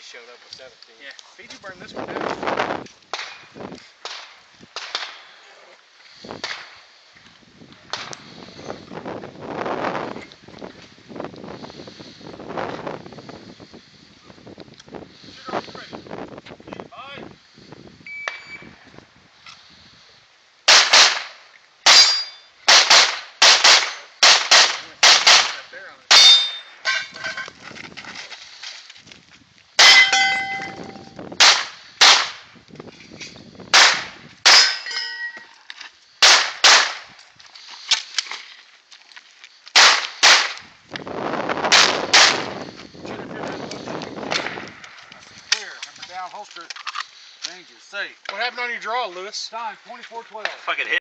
Fiji showed up with 17. Yeah, Fiji burned this one down. Down holster. Range is safe. What happened on your draw, Lewis? Time 24:12. Fucking hit.